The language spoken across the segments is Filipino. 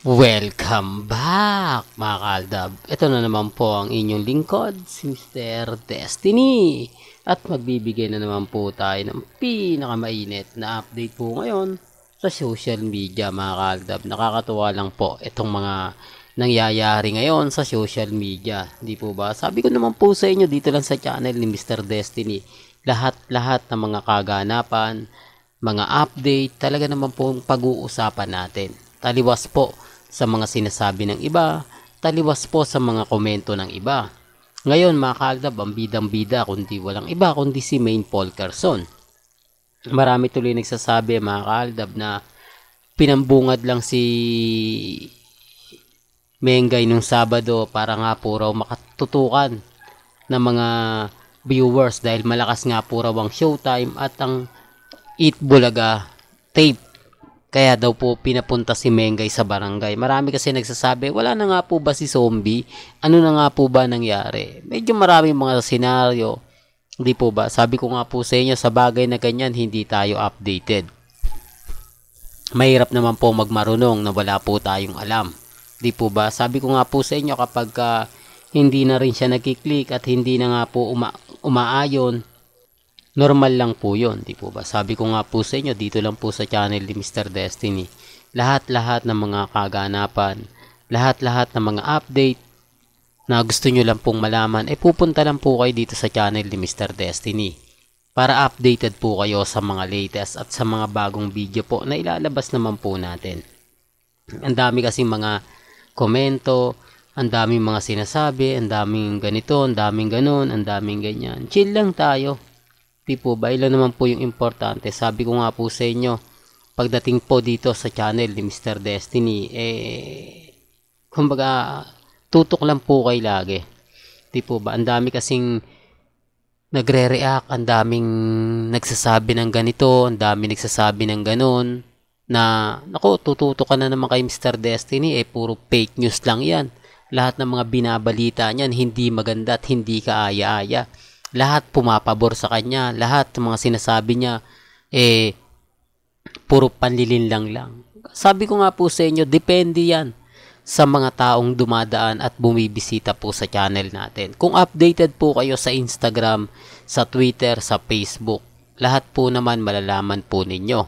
Welcome back mga kaaldab. Ito na naman po ang inyong lingkod, si Mr. Destiny. At magbibigay na naman po tayo ng pinakamainit na update po ngayon sa social media mga kaaldab. Nakakatuwa lang po itong mga nangyayari ngayon sa social media. Di po ba? Sabi ko naman po sa inyo dito lang sa channel ni Mr. Destiny. Lahat-lahat ng mga kaganapan, mga update, talaga naman po pag-uusapan natin. Taliwas po sa mga sinasabi ng iba, taliwas po sa mga komento ng iba. Ngayon mga kaaldab, ang bidang-bida kundi walang iba kundi si Maine Polkerson. Marami tuloy nagsasabi mga kaaldab na pinambungad lang si Mengay nung Sabado para nga po raw makatutukan ng mga viewers dahil malakas nga po raw ang showtime at ang Eat Bulaga tape. Kaya daw po pinapunta si Mengay sa barangay. Marami kasi nagsasabi, wala na nga po ba si Zombie? Ano na nga po ba nangyari? Medyo marami mga senaryo. Hindi po ba? Sabi ko nga po sa inyo, sa bagay na ganyan, hindi tayo updated. Mahirap naman po magmarunong na wala po tayong alam. Hindi po ba? Sabi ko nga po sa inyo, kapag hindi na rin siya nagkiklik at hindi na nga po umaayon, normal lang po yun, di po ba? Sabi ko nga po sa inyo, dito lang po sa channel ni Mr. Destiny. Lahat-lahat ng mga kaganapan, lahat-lahat ng mga update na gusto nyo lang pong malaman, pupunta lang po kayo dito sa channel ni Mr. Destiny. Para updated po kayo sa mga latest at sa mga bagong video po na ilalabas naman po natin. Ang dami kasing mga komento, ang daming mga sinasabi, ang daming ganito, ang daming ganun, ang daming ganyan. Chill lang tayo. Di po ba? Ilan naman po yung importante. Sabi ko nga po sa inyo, pagdating po dito sa channel ni Mr. Destiny, kumbaga, tutok lang po kayo lagi. Di po ba? Ang dami kasing nagre-react, ang daming nagsasabi ng ganito, ang daming nagsasabi ng ganun, na, naku, tututok ka na naman kay Mr. Destiny, puro fake news lang yan. Lahat ng mga binabalita niyan, hindi maganda at hindi kaaya-aya. Lahat pumapabor sa kanya, lahat ng mga sinasabi niya puro panlilinlang lang. Sabi ko nga po sa inyo, depende yan sa mga taong dumadaan at bumibisita po sa channel natin. Kung updated po kayo sa Instagram, sa Twitter, sa Facebook, lahat po naman malalaman po ninyo.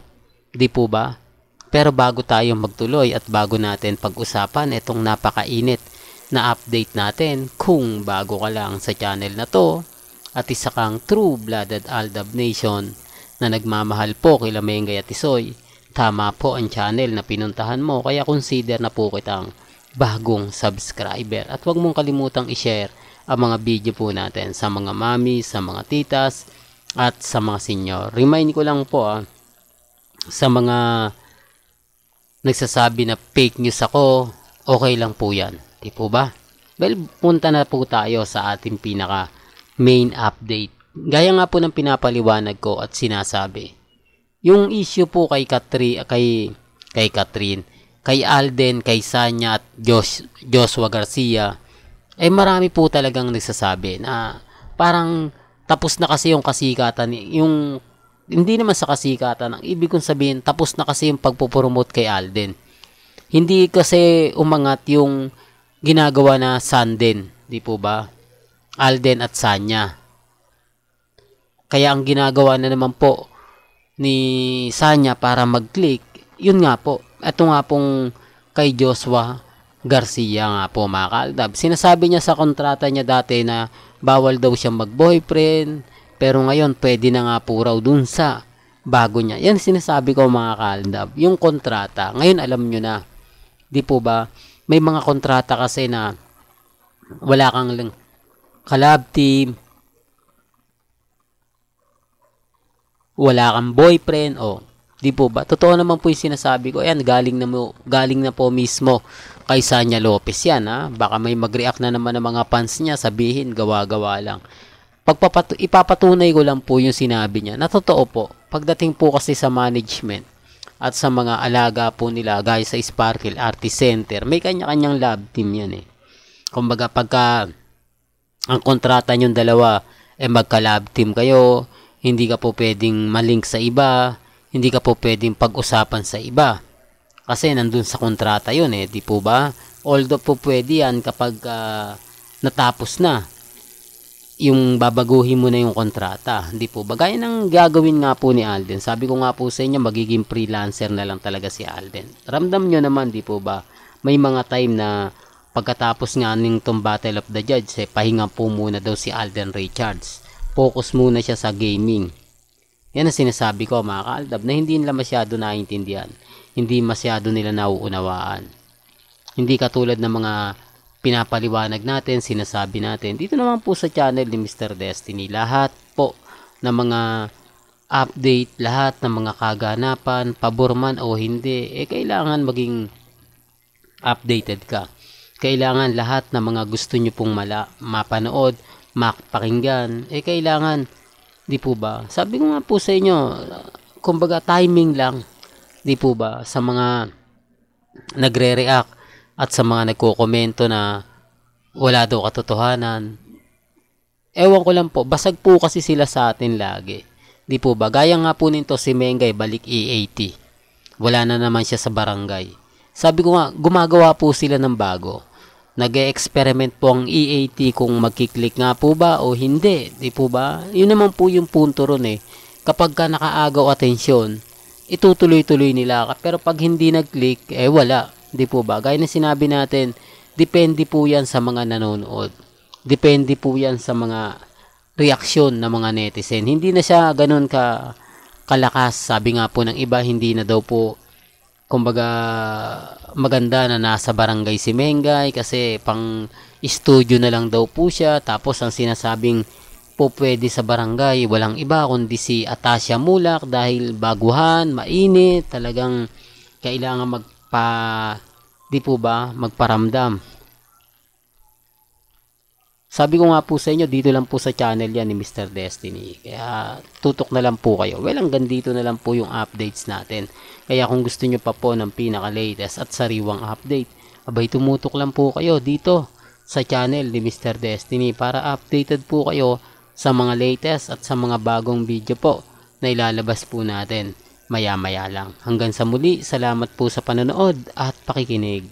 Di po ba? Pero bago tayo magtuloy at bago natin pag-usapan itong napakainit na update natin, kung bago ka lang sa channel na to, at isa kang true-blooded Aldab Nation na nagmamahal po kila Mengay at Isoy, tama po ang channel na pinuntahan mo, kaya consider na po kitang bagong subscriber. At huwag mong kalimutang i-share ang mga video po natin sa mga mami, sa mga titas, at sa mga senior. Remind ko lang po sa mga nagsasabi na fake news ako, okay lang po yan. Di po ba? Well, punta na po tayo sa ating main update. Gaya nga po ng pinapaliwanag ko at sinasabi. Yung issue po kay Catherine, kay Alden, kay Sanya at Joshua Garcia, marami po talagang nagsasabi na parang tapos na kasi yung kasikatan, yung hindi naman sa kasikatan, ang ibig kong sabihin, tapos na kasi yung pagpopromote kay Alden. Hindi kasi umangat yung ginagawa na Sanden, di po ba? Alden at Sanya. Kaya ang ginagawa na naman po ni Sanya para mag-click, yun nga po. Ito nga pong kay Joshua Garcia nga po mga kaaldab. Sinasabi niya sa kontrata niya dati na bawal daw siyang mag-boyfriend, pero ngayon pwede na nga po raw dun sa bago niya. Yan sinasabi ko mga kaaldab. Yung kontrata, ngayon alam nyo na. Di po ba? May mga kontrata kasi na wala kang collab team, wala kang boyfriend, di po ba? Totoo naman po yung sinasabi ko. Ayan, galing na po mismo kay Sanya Lopez yan, Baka may mag-react na naman ng mga fans niya, sabihin, gawa-gawa lang. Ipapatunay ko lang po yung sinabi niya, na totoo po. Pagdating po kasi sa management at sa mga alaga po nila, guys, sa Sparkle Artist Center, may kanya-kanyang love team yan Kumbaga, pagka ang kontrata nyong dalawa magka-lab team kayo, hindi ka po pwedeng malink sa iba, hindi ka po pwedeng pag-usapan sa iba. Kasi nandun sa kontrata yun eh, di po ba? Although po pwede yan kapag natapos na yung babaguhin mo na yung kontrata. Hindi po ba? Gaya ng gagawin nga po ni Alden. Sabi ko nga po sa inyo, magiging freelancer na lang talaga si Alden. Ramdam nyo naman, di po ba? May mga time na pagkatapos nga ng tong Battle of the Judge, pahinga po muna daw si Alden Richards. Focus muna siya sa gaming. Yan ang sinasabi ko mga kaaldab, na hindi nila masyado naiintindihan. Hindi masyado nila nauunawaan. Hindi katulad ng mga pinapaliwanag natin, sinasabi natin. Dito naman po sa channel ni Mr. Destiny, lahat po ng mga update, lahat ng mga kaganapan, pabor man o hindi, kailangan maging updated ka. Kailangan lahat ng mga gusto nyo pong mapanood, mapakinggan, kailangan, di po ba? Sabi ko nga po sa inyo, kumbaga timing lang, di po ba? Sa mga nagre-react, at sa mga nagko-komento na wala daw katotohanan. Ewan ko lang po, basag po kasi sila sa atin lagi. Di po ba? Gaya nga po nito si Mengay, balik E80. Wala na naman siya sa barangay. Sabi ko nga, gumagawa po sila ng bago. Nag-e-experiment po ang E80 kung magkiklik nga po ba o hindi. Di po ba? Yun naman po yung punto ron eh. Kapag ka nakaagaw atensyon, itutuloy-tuloy nila. Pero pag hindi nag-click, wala. Di po ba? Gaya na sinabi natin, depende po yan sa mga nanonood. Depende po yan sa mga reaksyon ng mga netizen. Hindi na siya ganun kalakas. Sabi nga po ng iba, hindi na daw po kumbaga maganda na nasa barangay si Mengay kasi pang studio na lang daw po siya. Tapos ang sinasabing po pwede sa barangay, walang iba kundi si Atasha Mulak dahil baguhan, mainit, talagang kailangan di po ba, magparamdam. Sabi ko nga po sa inyo, dito lang po sa channel yan ni Mr. Destiny. Kaya tutok na lang po kayo. Well, hanggang dito na lang po yung updates natin. Kaya kung gusto nyo pa po ng pinaka-latest at sariwang update, abay tumutok lang po kayo dito sa channel ni Mr. Destiny para updated po kayo sa mga latest at sa mga bagong video po na ilalabas po natin maya-maya lang. Hanggang sa muli, salamat po sa panonood at pakikinig.